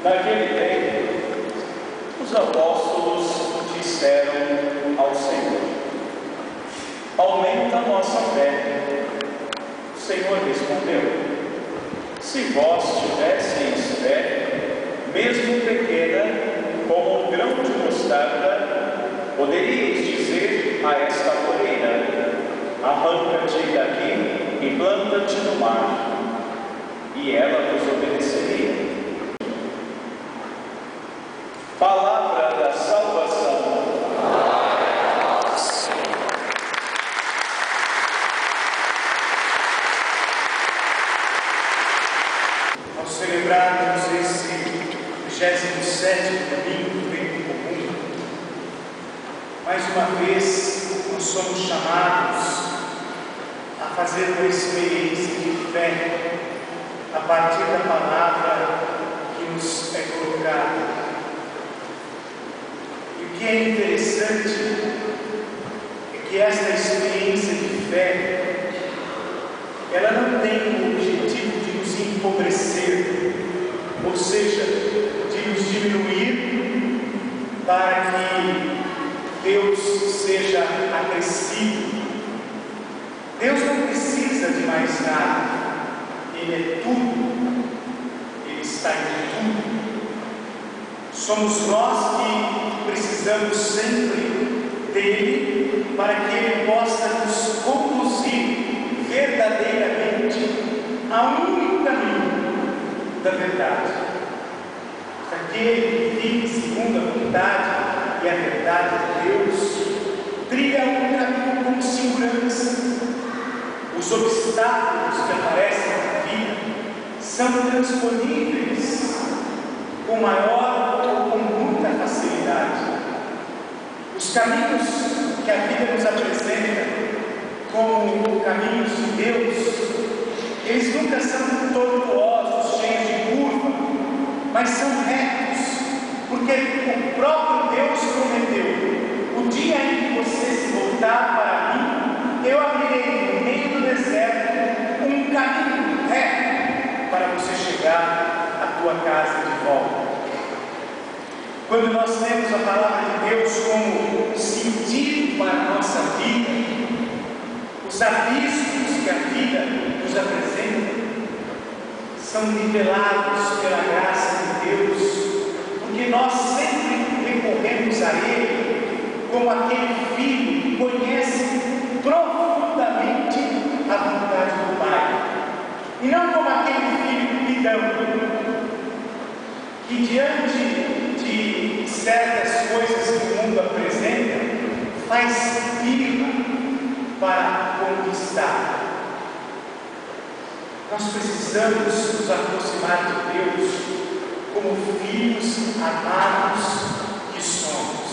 Naquele tempo, os apóstolos disseram ao Senhor: aumenta a nossa fé. O Senhor respondeu: se vós tivesseis fé, mesmo pequena, como um grão de mostarda, poderíeis dizer a esta moreira: arranca-te daqui e planta-te no mar, e ela vos obedeceria. Palavra da salvação. Ao celebrarmos esse 27º domingo do tempo comum, mais uma vez nós somos chamados a fazer uma experiência de fé a partir da palavra que nos é colocada. E o que é interessante é que esta experiência de fé, ela não tem o objetivo de nos empobrecer, ou seja, de nos diminuir para que Deus seja acrescido. Deus não precisa de mais nada, Ele é tudo, Ele está em tudo. Somos nós que precisamos sempre dele para que Ele possa nos conduzir verdadeiramente a um caminho da verdade. Aquele que vive segundo a vontade e a verdade de Deus trilha um caminho com segurança. Os obstáculos que aparecem na vida são transponíveis com maior ou com muita facilidade. Os caminhos que a vida nos apresenta como caminhos de Deus, eles nunca são tortuosos, cheios de curva, mas são retos, porque o próprio Deus prometeu: o dia em que você se voltar para mim, eu abrirei no meio do deserto um caminho reto para você chegar à tua casa de volta. Quando nós temos a palavra de Deus como sentido para a nossa vida, os abismos que a vida nos apresenta são nivelados pela graça de Deus, porque nós sempre recorremos a Ele como aquele filho que conhece profundamente a vontade do Pai, e não como aquele filho pidão que, diante de certas coisas que o mundo apresenta, faz firma para conquistar. Nós precisamos nos aproximar de Deus como filhos amados que somos,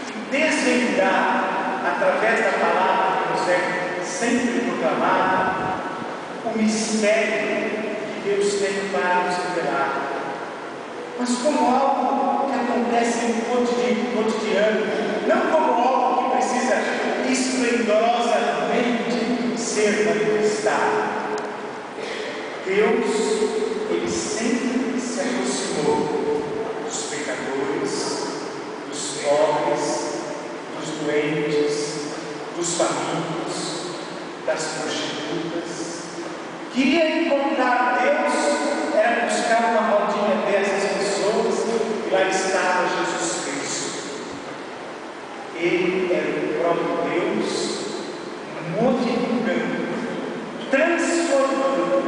e desvendar através da palavra que nos é sempre proclamada o mistério que Deus tem para nos revelar, mas como algo que acontece no cotidiano, não como algo que precisa esplendorosamente ser manifestado. Deus, Ele sempre se aproximou dos pecadores, dos pobres, dos doentes, dos famintos, das prostitutas. Queria encontrar Deus, era buscar uma rodinha dessas pessoas, e lá estava Jesus Cristo. Ele era o próprio Deus, modificando, transformando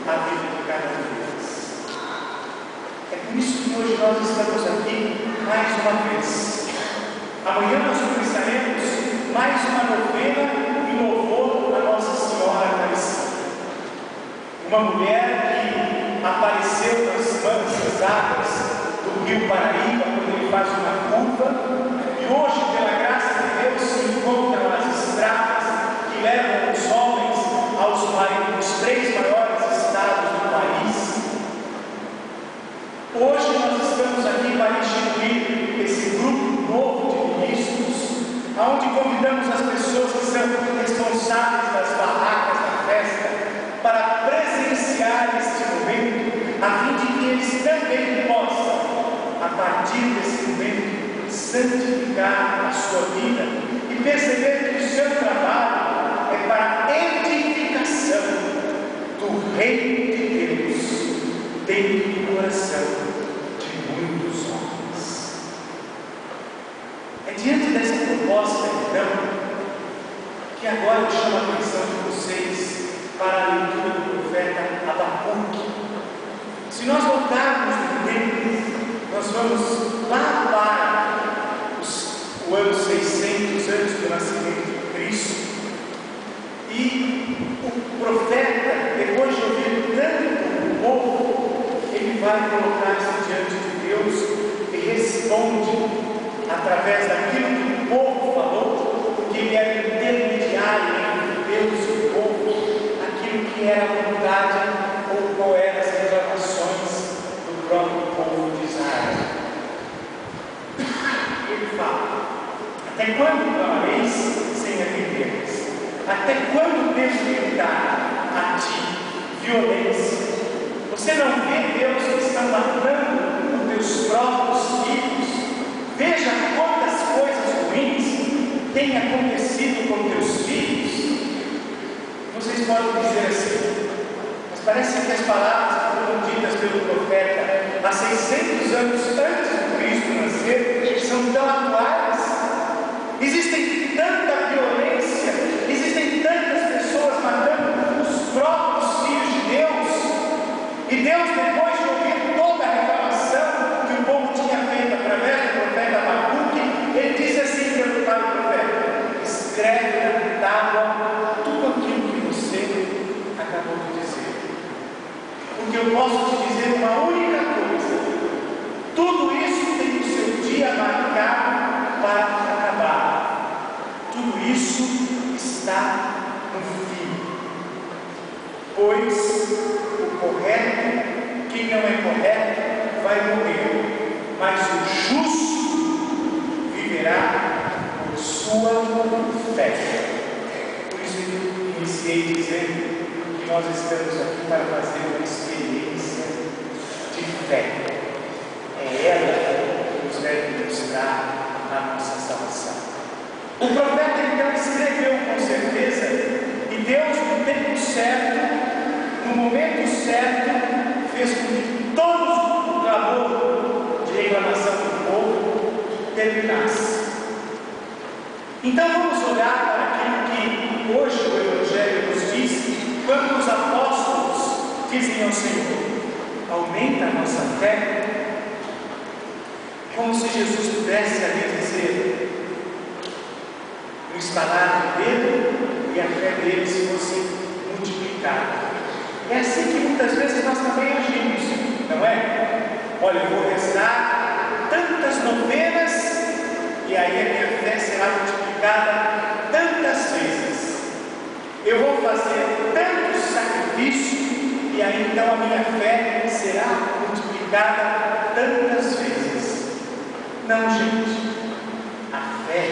a vida de cada um deles. É por isso que hoje nós estamos aqui mais uma vez. Amanhã nós começaremos mais uma novena em louvor a Nossa Senhora Aparecida, uma mulher que apareceu nas mansas águas do Rio Paraíba quando ele faz uma curva, e hoje, pela graça de Deus, se encontram as estradas que levam os homens aos 3 maiores estados do país. Hoje nós estamos aqui para instituir esse grupo novo de ministros, onde convidamos as pessoas que são responsáveis das barracas da festa para presenciar este momento, a fim santificar a sua vida e perceber que o seu trabalho é para a edificação do reino de Deus dentro do coração de muitos homens. É diante dessa proposta, então, que agora eu chamo a atenção de vocês para a leitura do profeta Abacuque. Se nós voltarmos no tempo, nós vamos lá para o ano 600 antes do nascimento de Cristo, e o profeta, depois de ouvir tanto o povo, ele vai colocar-se diante de Deus e responde através daquilo que o povo falou, porque ele era intermediário entre Deus e o povo, aquilo que era a vontade ou qual eram as reclamações do próprio povo de Israel. Ele fala: até quando clamareis sem atender-vos? Até quando devo gritar a ti violência? Você não vê, Deus, que estão matando os teus próprios filhos? Veja quantas coisas ruins têm acontecido com teus filhos. Vocês podem dizer assim, mas parece que as palavras que foram ditas pelo profeta há 600 anos antes de Cristo nascer são tão atuais. Existem tanta violência, existem tantas pessoas matando os próprios filhos de Deus, e Deus, depois de ouvir toda a reclamação que o povo tinha feito através do profeta Abacuque, ele disse assim para o profeta: escreve na tábua tudo aquilo que você acabou de dizer. Porque eu posso te dizer uma única coisa: tudo isso tem o seu dia marcado para acabar. Tudo isso está no fim. Pois o correto, quem não é correto, vai morrer, mas o justo viverá por sua fé. Por isso eu iniciei dizendo que nós estamos aqui para fazer uma experiência de fé. É ela que nos deve mostrar a nossa salvação. O profeta então escreveu com certeza, e Deus, no tempo certo, no momento certo, fez com que todo o clamor de reclamação do povo terminasse. Então vamos olhar para aquilo que hoje o Evangelho nos diz, quando os apóstolos dizem ao Senhor: aumenta a nossa fé. Como se Jesus pudesse ali dizer, o estalar do dedo, e a fé deles fosse multiplicada. É assim que muitas vezes nós também agimos, não é? Olha, eu vou rezar tantas novenas, e aí a minha fé será multiplicada tantas vezes. Eu vou fazer tanto sacrifício, e aí então a minha fé será multiplicada tantas vezes. Não, gente. A fé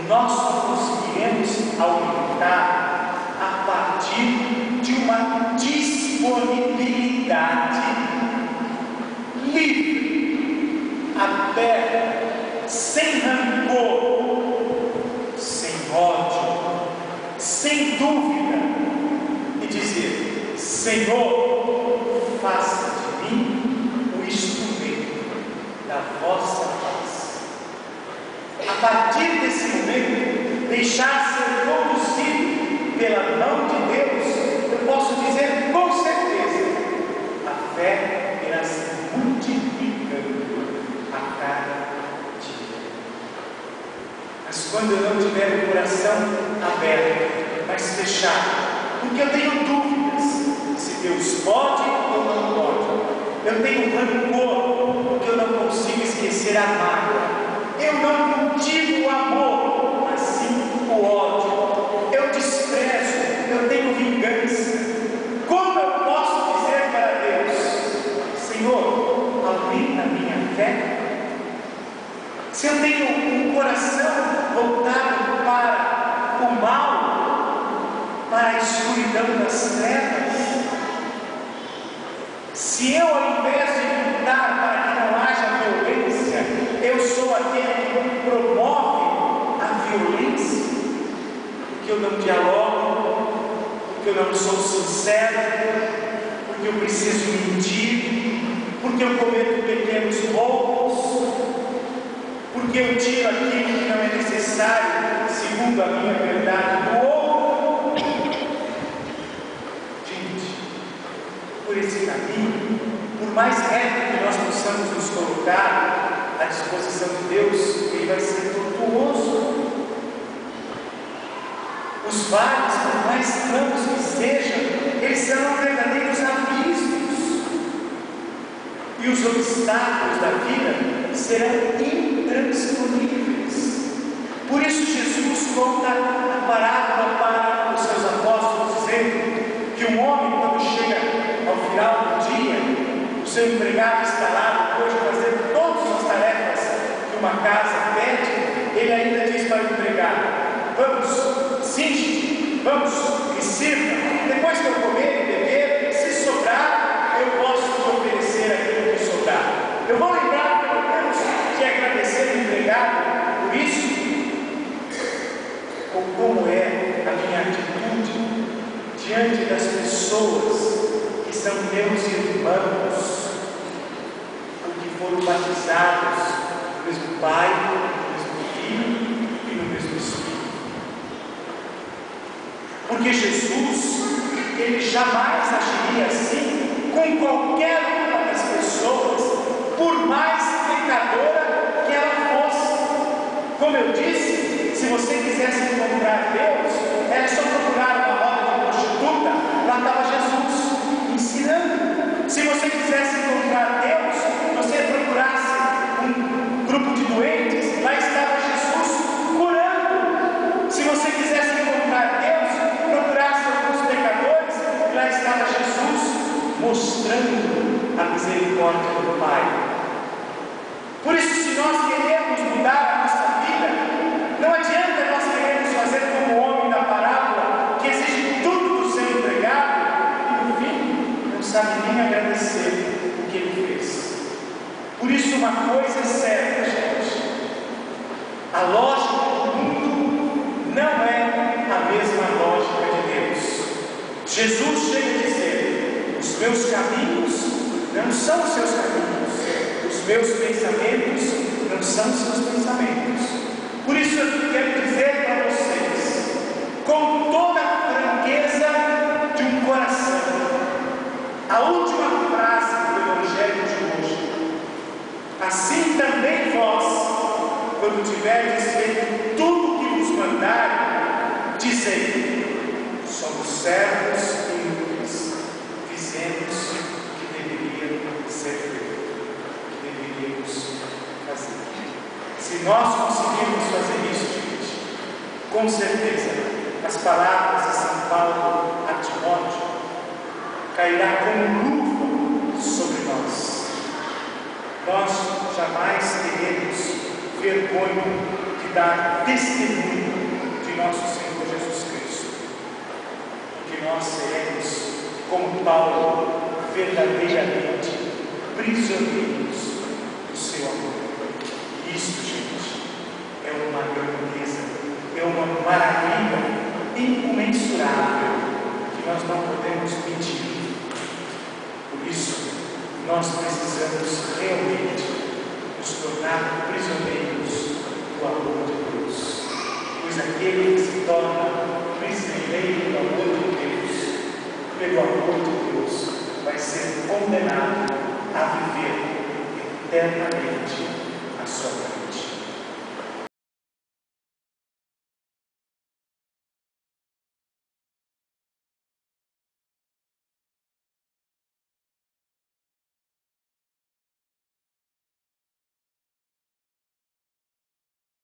nós só conseguiremos aumentar a partir de uma disponibilidade livre, aberta, sem rancor, sem ódio, sem dúvida, e dizer: Senhor, faça de mim o instrumento da vossa paz. A partir desse momento, deixar ser conduzido pela mão de Deus, eu posso dizer com certeza: a fé irá se multiplicando a cada dia. Mas quando eu não tiver o coração aberto, mas fechado, porque eu tenho dúvidas se Deus pode ou não pode, eu tenho rancor, porque eu não consigo esquecer a mágoa, eu não cultivo o amor, mas sim o ódio, eu desprezo, eu tenho vingança. Como eu posso dizer para Deus: Senhor, aumenta a minha fé? Se eu tenho um coração voltado para o mal, para a escuridão das trevas, se eu, ao invés de lutar para que não haja violência, eu sou aquele que promove a violência, porque eu não dialogo, porque eu não sou sincero, porque eu preciso mentir, porque eu cometo pequenos roubos, porque eu tiro aquilo que não é necessário, segundo a minha verdade, do outro. Gente, por esse caminho, por mais reto que nós possamos nos colocar à disposição de Deus, ele vai ser tortuoso. Os vales, por mais campos que sejam, eles serão verdadeiros abismos. E os obstáculos da vida serão intransponíveis. Por isso Jesus conta a parábola para os seus apóstolos, dizendo que um homem, quando chega ao final do dia, o seu empregado está lá, depois de fazer todas as tarefas que uma casa pede, ele ainda diz para o empregado: vamos, cinge-te, vamos, me sirva, depois que eu comer e beber, se sobrar, eu posso te oferecer aquilo que sobrar. Eu vou lembrar, pelo menos, de agradecer o empregado por isso. Ou como é a minha atitude diante das pessoas que são meus irmãos, ou que foram batizados no mesmo Pai, no mesmo Filho e no mesmo Espírito. Porque Jesus, ele jamais agiria assim com qualquer uma das pessoas, por mais pecadora que ela fosse. Como eu disse, se você quisesse encontrar Deus, era só procurar uma roda de prostituta, lá estava Jesus ensinando. Se você quisesse encontrar Deus, você procurasse um grupo de doentes, lá estava Jesus curando. Se você quisesse encontrar Deus, procurasse alguns pecadores, lá estava Jesus mostrando a misericórdia do Pai. Por isso, se nós queremos mudar a nossa vida, não adianta nós queremos fazer como o homem da parábola, que exige tudo do seu empregado e no fim não sabe nem agradecer o que ele fez. Por isso, uma coisa é certa, gente: a lógica do mundo não é a mesma lógica de Deus. Jesus chega a dizer: os meus caminhos não são os seus caminhos, os meus pensamentos não são os seus pensamentos. Por isso eu quero dizer para vocês, com toda a franqueza de um coração, a última frase do Evangelho de hoje: assim também vós, quando tiverdes feito tudo o que vos mandarem, dizei: somos servos inúteis, fizemos o que deveria ser feito, o que deveríamos fazer. Se nós conseguirmos fazer isso, gente, com certeza as palavras de São Paulo a Timóteo cairá como luva sobre nós. Nós jamais teremos vergonha de dar testemunho de nosso Senhor Jesus Cristo, porque nós seremos, como Paulo, verdadeiramente prisioneiros do seu amor. Isso, gente, é uma grandeza, é uma maravilha incomensurável que nós não podemos medir. Por isso, nós precisamos realmente nos tornar prisioneiros do amor de Deus, pois aquele que se torna prisioneiro do amor de Deus, pelo amor de Deus, vai ser condenado a viver eternamente